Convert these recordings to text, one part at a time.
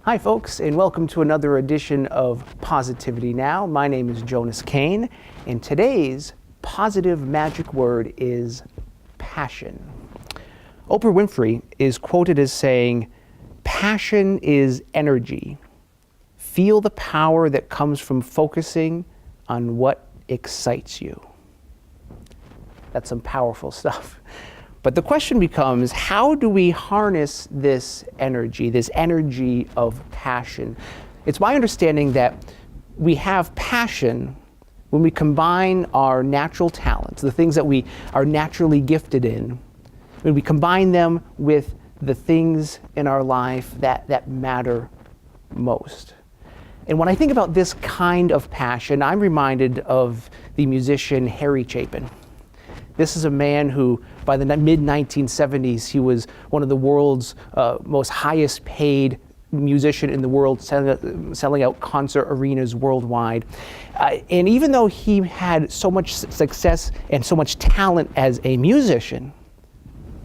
Hi folks, and welcome to another edition of Positivity Now. My name is Jonas Cain, and today's positive magic word is passion. Oprah Winfrey is quoted as saying, "Passion is energy. Feel the power that comes from focusing on what excites you." That's some powerful stuff. But the question becomes, how do we harness this energy of passion? It's my understanding that we have passion when we combine our natural talents, the things that we are naturally gifted in, when we combine them with the things in our life that matter most. And when I think about this kind of passion, I'm reminded of the musician Harry Chapin. This is a man who, by the mid-1970s, he was one of the world's most highest paid musician in the world, selling out concert arenas worldwide. And even though he had so much success and so much talent as a musician,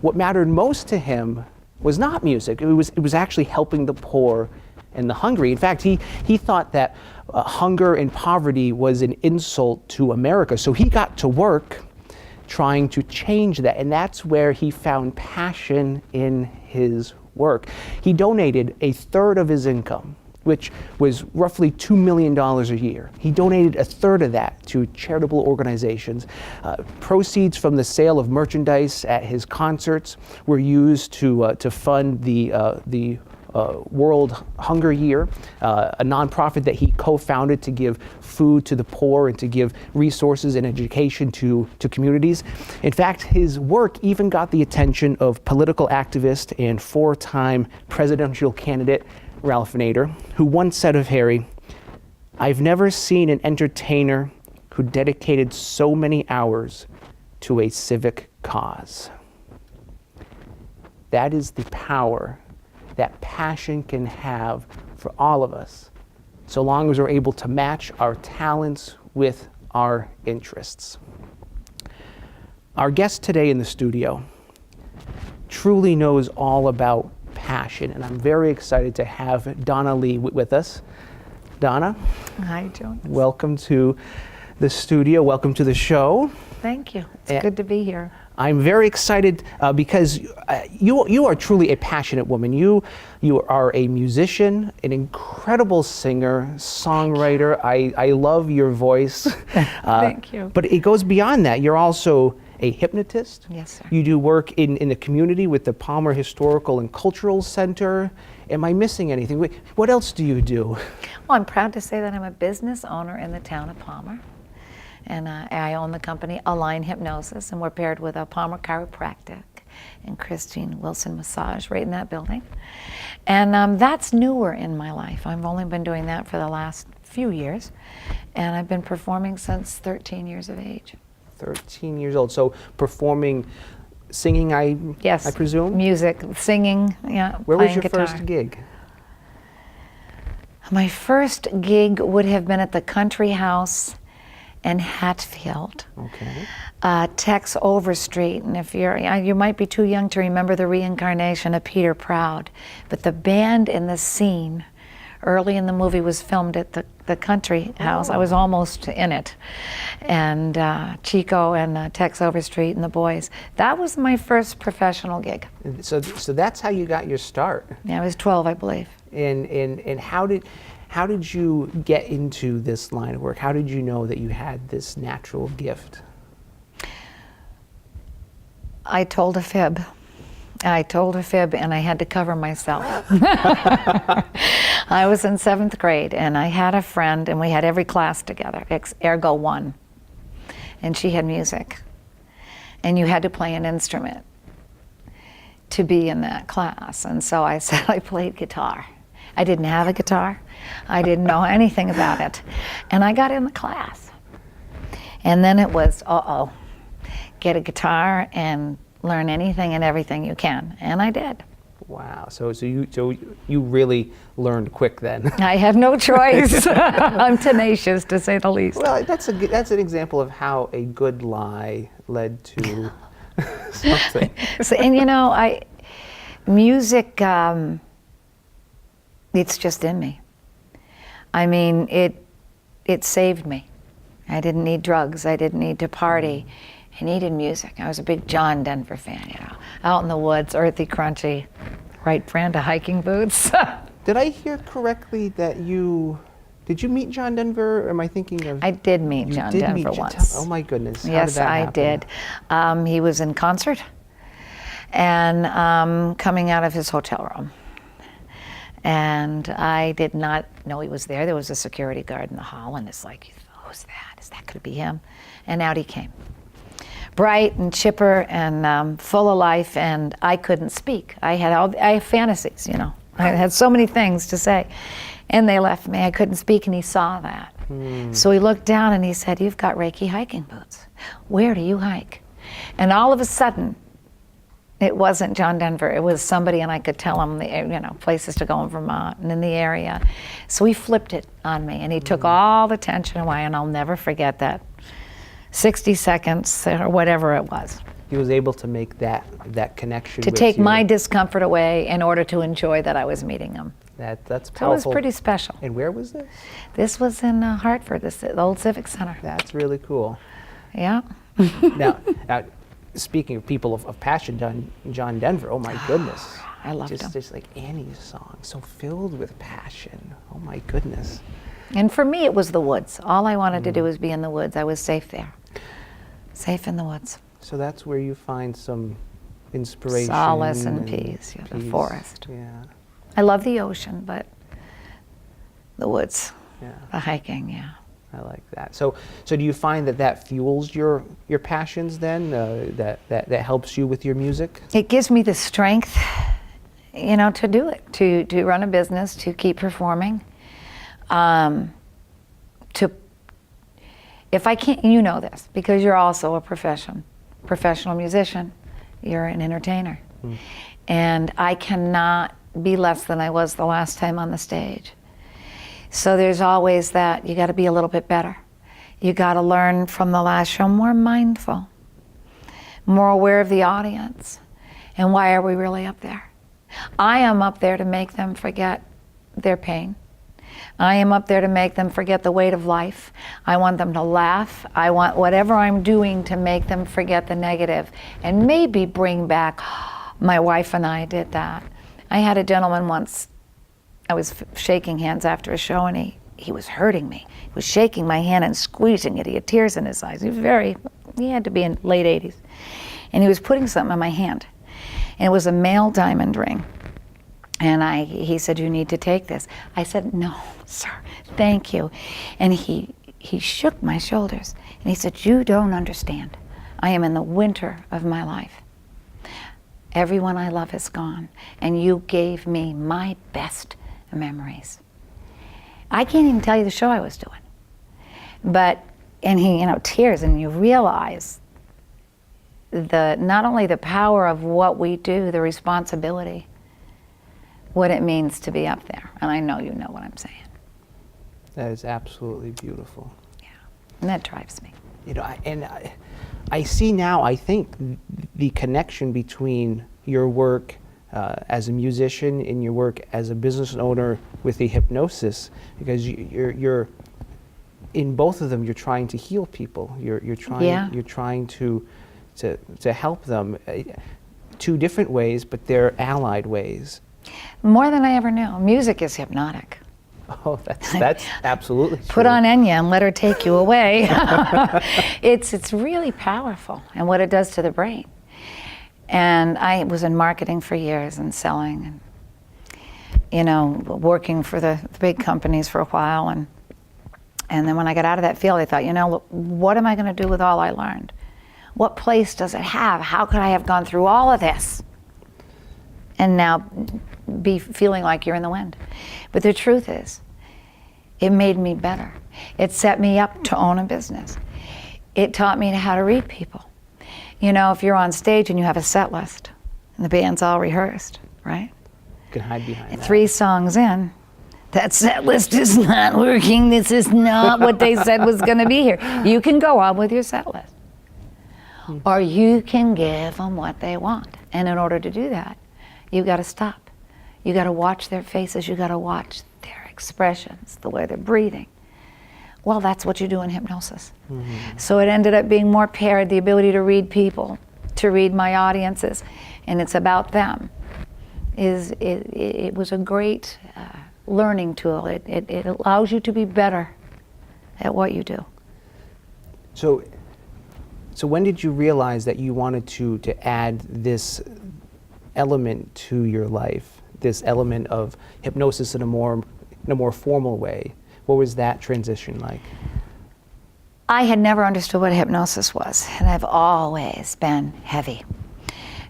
what mattered most to him was not music. It was actually helping the poor and the hungry. In fact, he thought that hunger and poverty was an insult to America. So he got to work trying to change that, and that's where he found passion in his work. He donated a third of his income, which was roughly $2 million a year. He donated a third of that to charitable organizations. Proceeds from the sale of merchandise at his concerts were used to fund the World Hunger Year, a nonprofit that he co-founded to give food to the poor and to give resources and education to communities. In fact, his work even got the attention of political activist and four-time presidential candidate Ralph Nader, who once said of Harry, "I've never seen an entertainer who dedicated so many hours to a civic cause." That is the power that passion can have for all of us, so long as we're able to match our talents with our interests. Our guest today in the studio truly knows all about passion, and I'm very excited to have Donna Lee with us. Donna. Hi, Jonas. Welcome to the studio. Welcome to the show. Thank you. It's good to be here. I'm very excited because you are truly a passionate woman. You are a musician, an incredible singer, songwriter. I love your voice. Thank you. But it goes beyond that. You're also a hypnotist. Yes, sir. You do work in the community with the Palmer Historical and Cultural Center. Am I missing anything? What else do you do? Well, I'm proud to say that I'm a business owner in the town of Palmer. And I own the company Align Hypnosis, and we're paired with a Palmer Chiropractic and Christine Wilson Massage right in that building. And that's newer in my life. I've only been doing that for the last few years, and I've been performing since 13 years of age. 13 years old. So performing, singing, I presume? Music, singing, yeah. Where was your guitar. first gig? My first gig would have been at the Country House in Hatfield, Tex Overstreet. And if you might be too young to remember the reincarnation of Peter Proud, but the band in the scene early in the movie was filmed at the Country House. I was almost in it. And Chico and Tex Overstreet and the boys. That was my first professional gig. So that's how you got your start. Yeah, I was 12, I believe. And how did you get into this line of work? How did you know that you had this natural gift? I told a fib. And I had to cover myself. I was in 7th grade and I had a friend and we had every class together, ergo one. And she had music. And you had to play an instrument to be in that class. And so I said I played guitar. I didn't have a guitar. I didn't know anything about it. And I got in the class. And then it was, get a guitar and learn anything and everything you can. And I did. Wow. So you really learned quick then. I had no choice. I'm tenacious, to say the least. Well, that's an example of how a good lie led to something. So, and music It's just in me. I mean, it saved me. I didn't need drugs. I didn't need to party. I needed music. I was a big John Denver fan, you know. Out in the woods, earthy, crunchy, right brand of hiking boots. Did I hear correctly that did you meet John Denver? Or am I thinking of? I did meet John Denver once. Oh my goodness. How Yes, did that I happen? did. He was in concert and coming out of his hotel room. And I did not know he was there. There was a security guard in the hall, and it's like, who's that? Could it be him? And out he came. Bright and chipper and full of life, and I couldn't speak. I had fantasies, you know. I had so many things to say. And they left me. I couldn't speak, and he saw that. So he looked down and he said, "You've got Reiki hiking boots. Where do you hike?" And all of a sudden, it wasn't John Denver. It was somebody, and I could tell him, places to go in Vermont and in the area. So he flipped it on me, and he took all the tension away, and I'll never forget that 60 seconds or whatever it was. He was able to make that connection To with take you. my discomfort away in order to enjoy that I was meeting him. That's So it powerful. was pretty special. And where was this? This was in Hartford, the old Civic Center. That's really cool. Yeah. Now, speaking of people of passion, John Denver, oh my goodness. I loved him. Just like Annie's song, so filled with passion. Oh my goodness. And for me, it was the woods. All I wanted to do was be in the woods. I was safe there. Safe in the woods. So that's where you find some inspiration. Solace and peace, the forest. Yeah. I love the ocean, but the woods, Yeah. the hiking, yeah. I like that. So do you find that fuels your passions then? That helps you with your music? It gives me the strength, to do it, to run a business, to keep performing. If I can't, you know this, because you're also a professional musician. You're an entertainer. And I cannot be less than I was the last time on the stage. So there's always that, you got to be a little bit better. You got to learn from the last show, more mindful, more aware of the audience, and why are we really up there? I am up there to make them forget their pain. I am up there to make them forget the weight of life. I want them to laugh. I want whatever I'm doing to make them forget the negative and maybe bring back, my wife and I did that. I had a gentleman once, I was shaking hands after a show, and he was hurting me. He was shaking my hand and squeezing it. He had tears in his eyes. He had to be in late 80s. And he was putting something in my hand. And it was a male diamond ring. And he said, "You need to take this." I said, "No, sir, thank you." And he shook my shoulders. And he said, "You don't understand. I am in the winter of my life. Everyone I love is gone. And you gave me my best memories." I can't even tell you the show I was doing. And he, tears, and you realize not only the power of what we do, the responsibility, what it means to be up there. And I know you know what I'm saying. That is absolutely beautiful. Yeah, and that drives me. I see now, I think, the connection between your work as a musician and your work as a business owner with the hypnosis, because you're in both of them, you're trying to heal people. You're trying to help them. Two different ways, but they're allied ways. More than I ever knew. Music is hypnotic. Oh, that's absolutely true. Put on Enya and let her take you away. It's really powerful, and what it does to the brain. And I was in marketing for years and selling, and working for the big companies for a while. And then when I got out of that field, I thought, what am I going to do with all I learned? What place does it have? How could I have gone through all of this and now be feeling like you're in the wind? But the truth is, it made me better. It set me up to own a business. It taught me how to read people. If you're on stage and you have a set list and the band's all rehearsed, right? You can hide behind that. 3 songs in, that set list is not working. This is not what they said was going to be here. You can go on with your set list. Or you can give them what they want. And in order to do that, you've got to stop. You got to watch their faces. You got to watch their expressions, the way they're breathing. Well, that's what you do in hypnosis. Mm-hmm. So it ended up being more paired, the ability to read people, to read my audiences, and it's about them. It was a great learning tool. It allows you to be better at what you do. So when did you realize that you wanted to add this element to your life, this element of hypnosis in a more formal way? What was that transition like? I had never understood what hypnosis was, and I've always been heavy.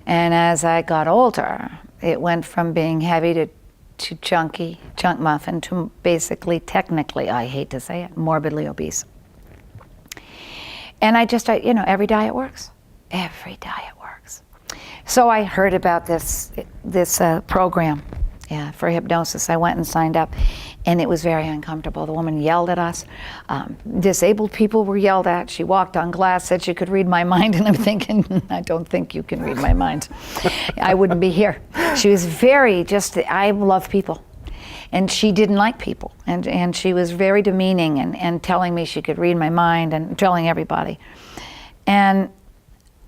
And as I got older, it went from being heavy to chunky, chunk muffin, to basically, technically, I hate to say it, morbidly obese. And every diet works. Every diet works. So I heard about this program for hypnosis. I went and signed up, and it was very uncomfortable. The woman yelled at us. Disabled people were yelled at. She walked on glass, said she could read my mind, and I'm thinking, I don't think you can read my mind. I wouldn't be here. She was I love people. And she didn't like people, and she was very demeaning and telling me she could read my mind and telling everybody. And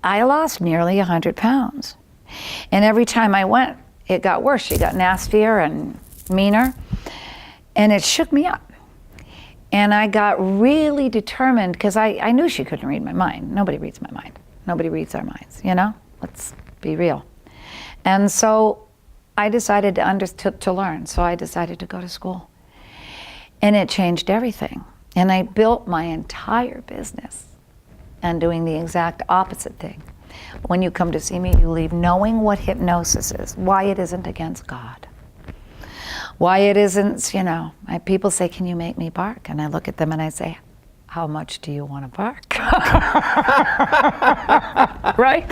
I lost nearly 100 pounds. And every time I went, it got worse. She got nastier and meaner, and it shook me up. And I got really determined, because I knew she couldn't read my mind. Nobody reads my mind. Nobody reads our minds, Let's be real. And so I decided to learn, so I decided to go to school. And it changed everything. And I built my entire business on doing the exact opposite thing. When you come to see me, you leave knowing what hypnosis is, why it isn't against God, why it isn't, people say, can you make me bark? And I look at them and I say, how much do you want to bark? Right?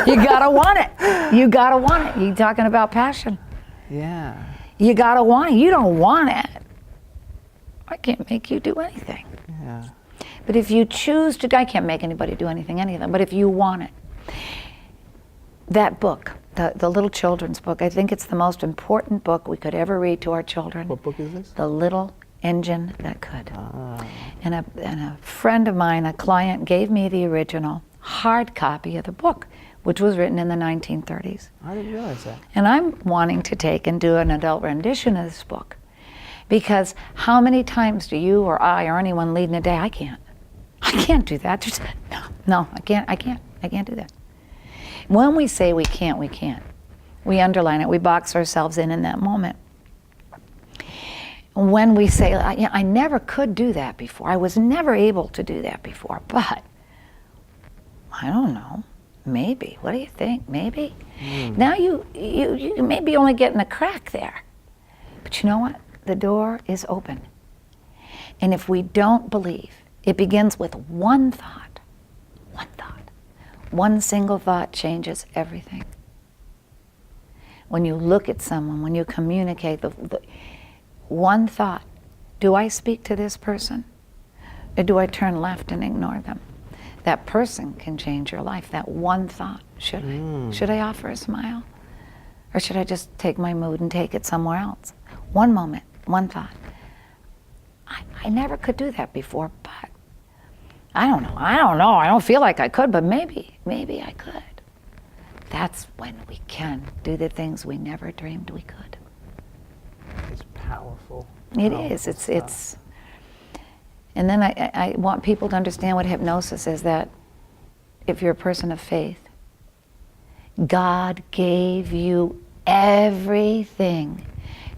You gotta want it. You gotta want it. You're talking about passion. Yeah. You gotta want it. You don't want it, I can't make you do anything. Yeah. But if you choose to, I can't make anybody do anything, but if you want it. That book, the little children's book, I think it's the most important book we could ever read to our children. What book is this? The Little Engine That Could. And a friend of mine, a client, gave me the original hard copy of the book, which was written in the 1930s. I didn't realize that. And I'm wanting to take and do an adult rendition of this book, because how many times do you or I or anyone lead in a day? I can't do that. No, I can't do that. When we say we can't, we can't. We underline it. We box ourselves in that moment. When we say, I never could do that before. I was never able to do that before. But, I don't know. Maybe. What do you think? Maybe? Now you may be only getting a crack there. But you know what? The door is open. And if we don't believe, it begins with one thought. One thought. One single thought changes everything. When you look at someone, when you communicate, the one thought, do I speak to this person? Or do I turn left and ignore them? That person can change your life. That one thought. Should I? Should I offer a smile? Or should I just take my mood and take it somewhere else? One moment, one thought. I never could do that before, but I don't know. I don't feel like I could, but maybe I could. That's when we can do the things we never dreamed we could. It's powerful. It is. It's. And then I want people to understand what hypnosis is, that if you're a person of faith, God gave you everything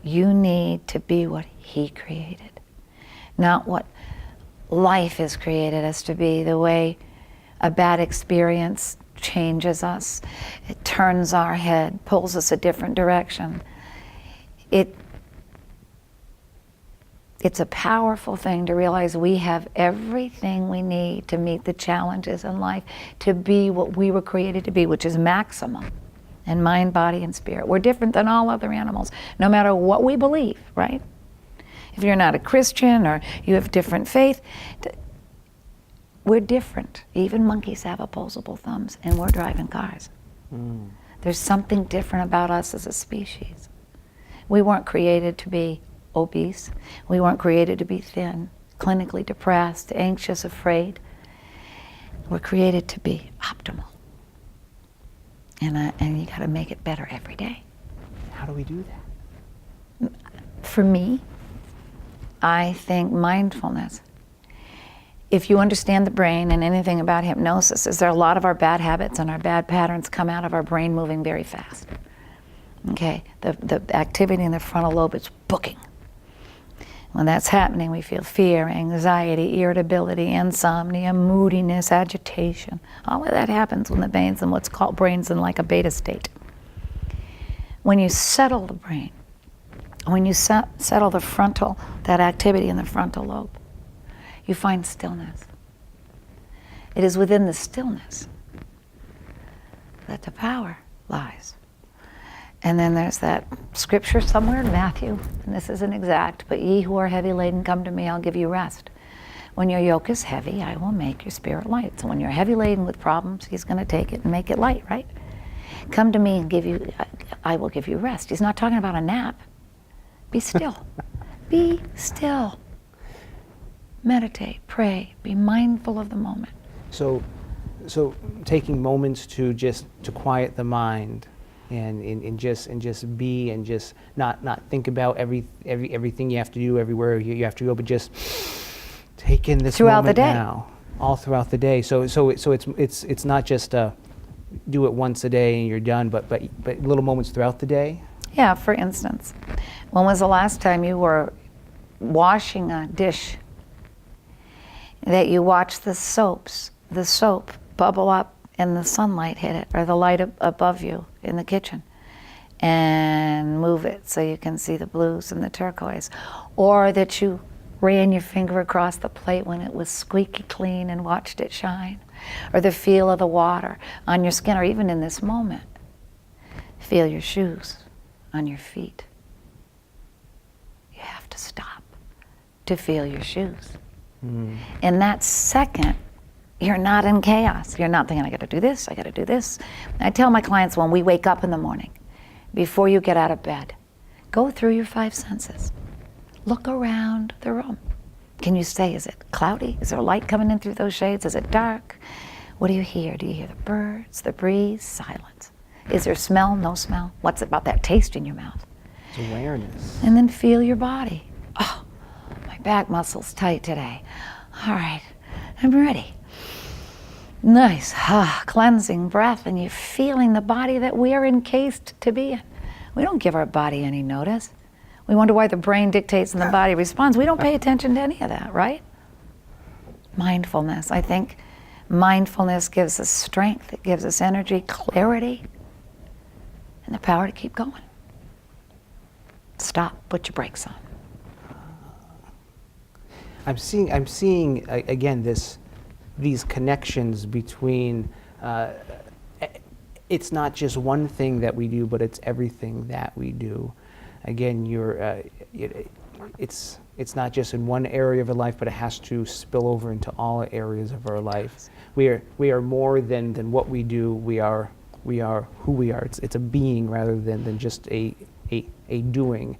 you need to be what He created, not what life has created us to be, the way a bad experience changes us. It turns our head, pulls us a different direction. It's a powerful thing to realize we have everything we need to meet the challenges in life, to be what we were created to be, which is maximum in mind, body, and spirit. We're different than all other animals, no matter what we believe, right? If you're not a Christian or you have different faith, we're different. Even monkeys have opposable thumbs, and we're driving cars. There's something different about us as a species. We weren't created to be obese. We weren't created to be thin, clinically depressed, anxious, afraid. We're created to be optimal. And you got to make it better every day. How do we do that? For me, I think mindfulness. If you understand the brain and anything about hypnosis, is there a lot of our bad habits and our bad patterns come out of our brain moving very fast. Okay, the activity in the frontal lobe is booking. When that's happening, we feel fear, anxiety, irritability, insomnia, moodiness, agitation. All of that happens when the brain's in what's called brain's in like a beta state. When you settle the brain, when you settle the frontal, that activity in the frontal lobe, you find stillness. It is within the stillness that the power lies. And then there's that scripture somewhere in Matthew, and this isn't exact, but ye who are heavy laden, come to me, I'll give you rest. When your yoke is heavy, I will make your spirit light. So when you're heavy laden with problems, he's going to take it and make it light, right? Come to me and I will give you rest. He's not talking about a nap. Be still. Be still. Meditate, pray, be mindful of the moment. So taking moments to quiet the mind and just be and just not think about everything you have to do, everywhere you have to go, but just take in this throughout moment the day. now, all throughout the day. So it's not just do it once a day and you're done, but little moments throughout the day. Yeah, for instance, when was the last time you were washing a dish that you watched the soap bubble up and the sunlight hit it, or the light above you in the kitchen, and move it so you can see the blues and the turquoise, or that you ran your finger across the plate when it was squeaky clean and watched it shine, or the feel of the water on your skin, or even in this moment, feel your shoes on your feet. You have to stop to feel your shoes. In that second, you're not in chaos. You're not thinking, I got to do this, I got to do this. I tell my clients when we wake up in the morning, before you get out of bed, go through your 5 senses. Look around the room. Can you say, is it cloudy? Is there light coming in through those shades? Is it dark? What do you hear? Do you hear the birds, the breeze, silence? Is there smell, no smell? What's it about that taste in your mouth? It's awareness. And then feel your body. Oh, my back muscle's tight today. All right, I'm ready. Nice, cleansing breath, and you're feeling the body that we are encased to be in. We don't give our body any notice. We wonder why the brain dictates and the body responds. We don't pay attention to any of that, right? Mindfulness. I think mindfulness gives us strength. It gives us energy, clarity, and the power to keep going. Stop. Put your brakes on. I'm seeing again these connections between. It's not just one thing that we do, but it's everything that we do. Again, it's not just in one area of our life, but it has to spill over into all areas of our life. We are more than what we do. We are who we are. It's a being rather than just a doing.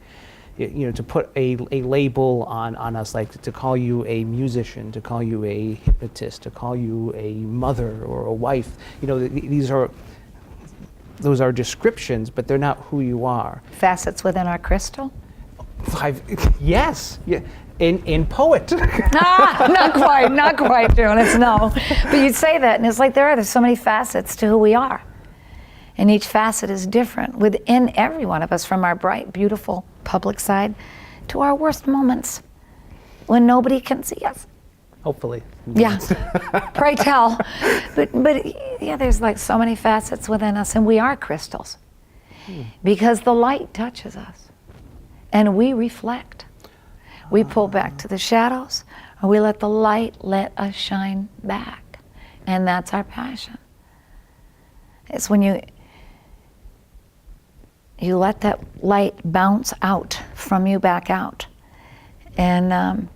To put a label on us, like to call you a musician, to call you a hypnotist, to call you a mother or a wife. Those are descriptions, but they're not who you are. Facets within our crystal? Yes. Yeah. In poet. Not quite, Jonas, no. But you'd say that, and it's like there's so many facets to who we are. And each facet is different within every one of us, from our bright, beautiful public side to our worst moments when nobody can see us. Hopefully. Yeah, pray tell. But yeah, there's like so many facets within us, and we are crystals. Because the light touches us, and we reflect. We pull back to the shadows, or we let the light let us shine back. And that's our passion. It's when you let that light bounce out from you back out. And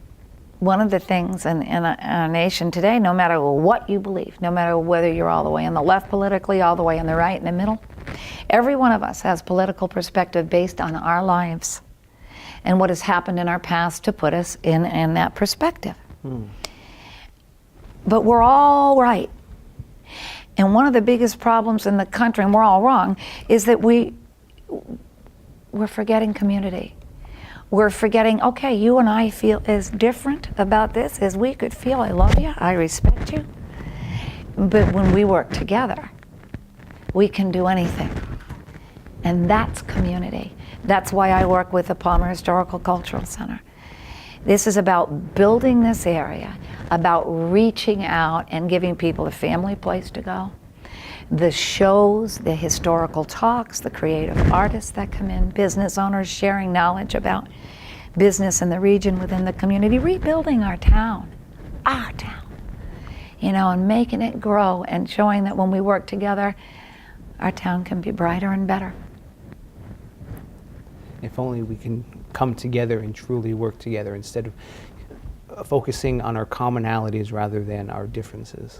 one of the things in our nation today, no matter what you believe, no matter whether you're all the way on the left politically, all the way on the right, in the middle, Every one of us has political perspective based on our lives and what has happened in our past to put us in that perspective. But we're all right. And one of the biggest problems in the country, and we're all wrong, is that we're forgetting community. We're forgetting, okay, you and I feel as different about this as we could feel. I love you, I respect you. But when we work together, we can do anything. And that's community. That's why I work with the Palmer Historical Cultural Center. This is about building this area, about reaching out and giving people a family place to go. The shows, the historical talks, the creative artists that come in, business owners sharing knowledge about business in the region within the community, rebuilding our town, and making it grow and showing that when we work together, our town can be brighter and better. If only we can come together and truly work together instead of focusing on our commonalities rather than our differences.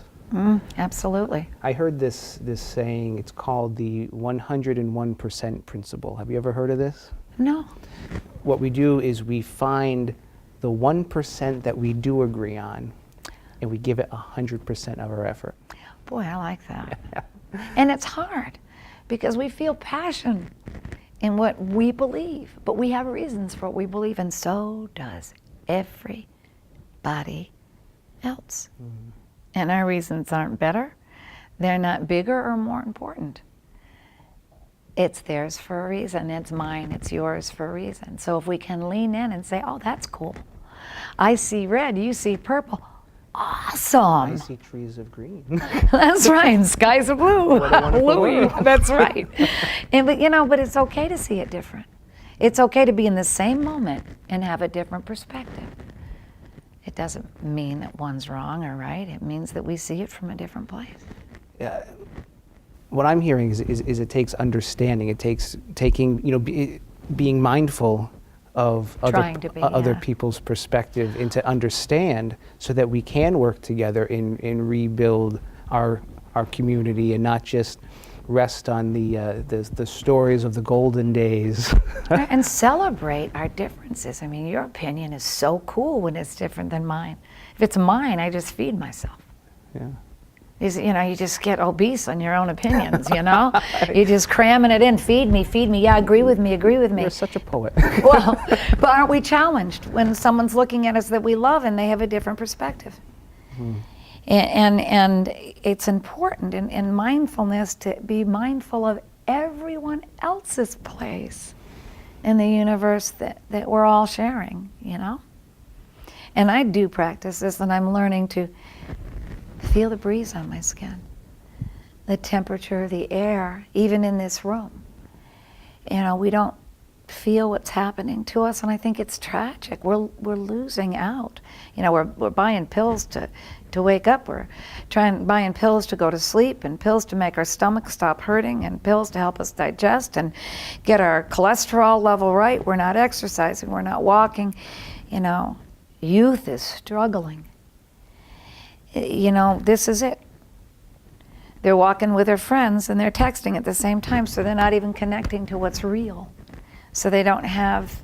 Absolutely. I heard this saying, it's called the 101% principle. Have you ever heard of this? No. What we do is we find the 1% that we do agree on, and we give it 100% of our effort. Boy, I like that. And it's hard because we feel passion in what we believe, but we have reasons for what we believe, and so does everybody else. And our reasons aren't better. They're not bigger or more important. It's theirs for a reason. It's mine, it's yours for a reason. So if we can lean in and say, oh, that's cool. I see red, you see purple. Awesome. I see trees of green. That's right, and skies of blue. What a wonderful world. That's right. But it's okay to see it different. It's okay to be in the same moment and have a different perspective. It doesn't mean that one's wrong or right. It means that we see it from a different place. What I'm hearing is it takes understanding. It takes being mindful of other people's perspective and to understand so that we can work together and rebuild our community and not just rest on the stories of the golden days. And celebrate our differences. I mean, your opinion is so cool when it's different than mine. If it's mine, I just feed myself. Yeah. You just get obese on your own opinions, You're just cramming it in, feed me, yeah, agree with me. You're such a poet. Well, but aren't we challenged when someone's looking at us that we love and they have a different perspective? And it's important in mindfulness to be mindful of everyone else's place in the universe that we're all sharing, And I do practice this, and I'm learning to feel the breeze on my skin, the temperature of the air, even in this room. We don't feel what's happening to us, and I think it's tragic. We're losing out. We're buying pills to wake up. We're buying pills to go to sleep, and pills to make our stomach stop hurting, and pills to help us digest and get our cholesterol level right. We're not exercising. We're not walking. Youth is struggling. This is it. They're walking with their friends and they're texting at the same time, so they're not even connecting to what's real. So they don't have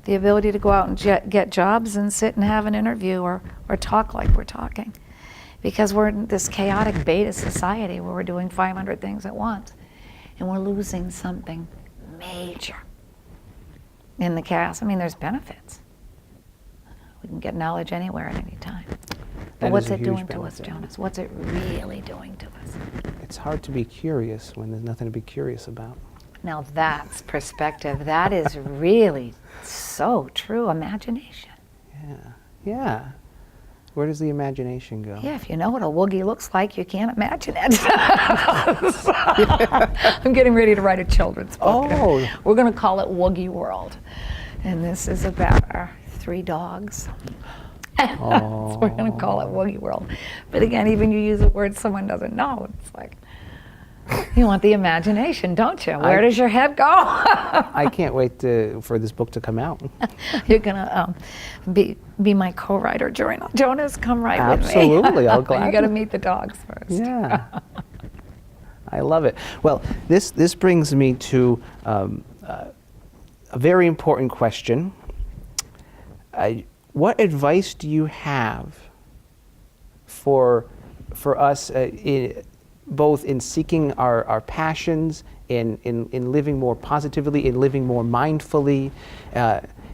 the ability to go out and get jobs and sit and have an interview or talk like we're talking. Because we're in this chaotic beta society where we're doing 500 things at once, and we're losing something major in the chaos. I mean, there's benefits. We can get knowledge anywhere at any time. But what's it doing to us, Jonas? What's it really doing to us? It's hard to be curious when there's nothing to be curious about. Now that's perspective. That is really so true. Imagination. Yeah. Where does the imagination go? Yeah, if you know what a woogie looks like, you can't imagine it. I'm getting ready to write a children's book. Oh. We're going to call it Woogie World. And this is about our 3 dogs. So we're going to call it Woogie World. But again, even you use a word someone doesn't know. It's like, you want the imagination, don't you? Where does your head go? I can't wait for this book to come out. You're going to be my co-writer, Jonas. Come write with me. Absolutely, I'll gladly. You got to meet the dogs first. Yeah. I love it. Well, this brings me to a very important question. What advice do you have for us, both in seeking our passions, in living more positively, in living more mindfully?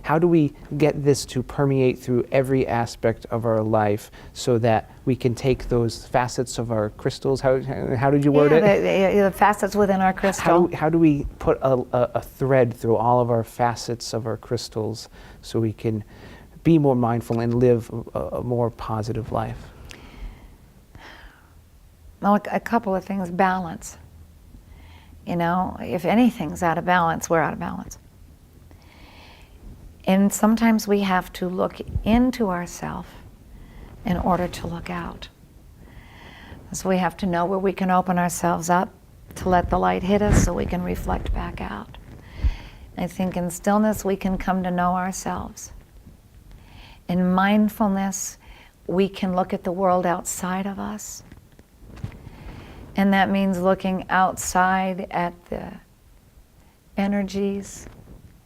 How do we get this to permeate through every aspect of our life so that we can take those facets of our crystals? How did you word it? The facets within our crystal. How do we put a thread through all of our facets of our crystals so we can be more mindful and live a more positive life? Well, a couple of things. Balance. You know, if anything's out of balance, we're out of balance. And sometimes we have to look into ourselves in order to look out. So we have to know where we can open ourselves up to let the light hit us so we can reflect back out. I think in stillness we can come to know ourselves. In mindfulness, we can look at the world outside of us. And that means looking outside at the energies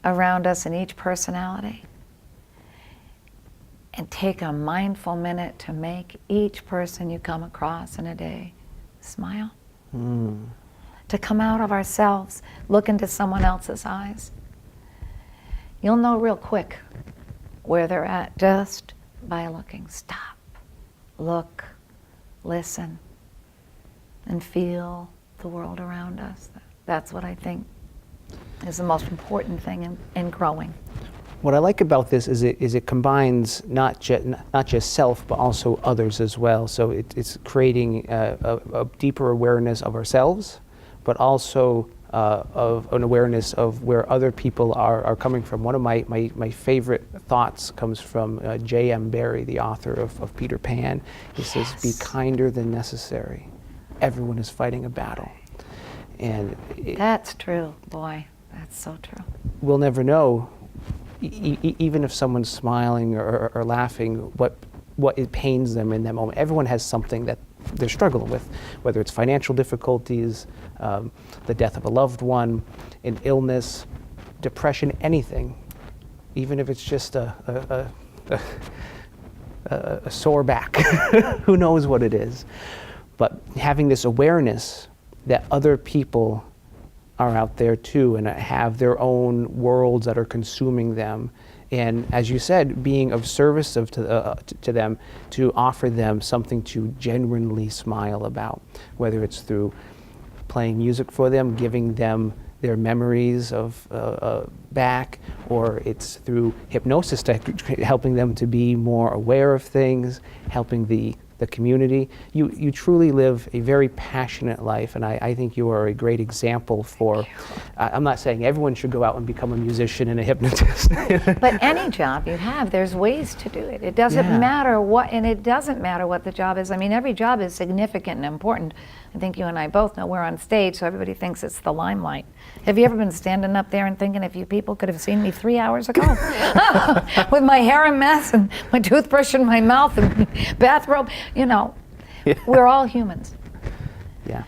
around us in each personality. And take a mindful minute to make each person you come across in a day smile. To come out of ourselves, look into someone else's eyes. You'll know real quick where they're at just by looking. Stop, look, listen, and feel the world around us. That's what I think is the most important thing in growing. What I like about this is it combines not just self, but also others as well. So it's creating a deeper awareness of ourselves, but also of an awareness of where other people are coming from. One of my favorite thoughts comes from J.M. Barrie, the author of Peter Pan. He says, "Be kinder than necessary. Everyone is fighting a battle." And that's true, boy. That's so true. We'll never know, even if someone's smiling or laughing, what it pains them in that moment. Everyone has something that they're struggling with, whether it's financial difficulties, the death of a loved one, an illness, depression, anything. Even if it's just a sore back, who knows what it is. But having this awareness that other people are out there too and have their own worlds that are consuming them, and as you said, being of service to them, to offer them something to genuinely smile about, whether it's through playing music for them, giving them their memories of back, or it's through hypnosis, helping them to be more aware of things, helping the community. You truly live a very passionate life, and I think you are a great example for, I'm not saying everyone should go out and become a musician and a hypnotist. But any job you have, there's ways to do it. It doesn't matter what, and it doesn't matter what the job is. I mean, every job is significant and important. I think you and I both know we're on stage, so everybody thinks it's the limelight. Have you ever been standing up there and thinking, if you people could have seen me 3 hours ago with my hair a mess and my toothbrush in my mouth and bathrobe? You know, we're all humans. Yeah.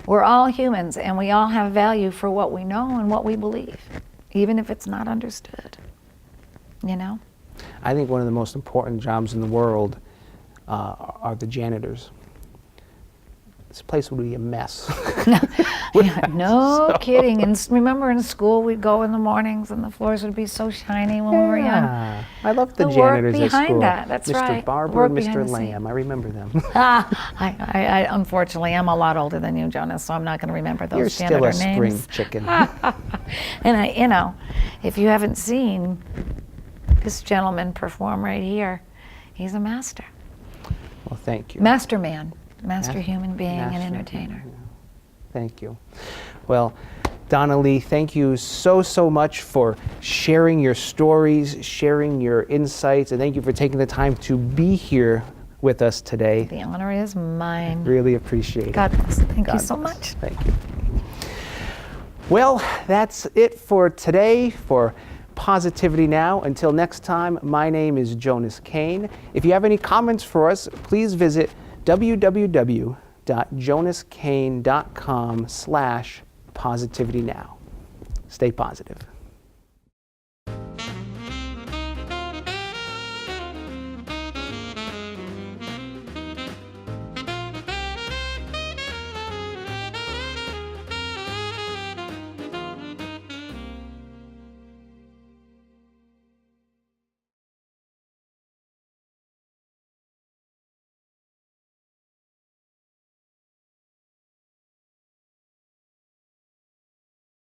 We're all humans, and we all have value for what we know and what we believe, even if it's not understood, you know? I think one of the most important jobs in the world are the janitors. This place would be a mess. No kidding. And remember in school we'd go in the mornings and the floors would be so shiny when we were young. I love the janitors work at behind school. that, that's right. Mr. Barber and Mr. Lamb, I remember them. I unfortunately am a lot older than you, Jonas, so I'm not going to remember those janitor names. You're still a spring chicken. And you know, if you haven't seen this gentleman perform right here, he's a master. Well, thank you. Master man. Master human being and entertainer. Thank you. Well, Donna Lee, thank you so much for sharing your stories, sharing your insights, and thank you for taking the time to be here with us today. The honor is mine. Really appreciate it. God bless. Thank you so bless. much. Thank you. Well, that's it for today for Positivity Now. Until next time, my name is Jonas Cain. If you have any comments for us, please visit www.jonaskain.com. www.jonascain.com/positivitynow. Stay positive.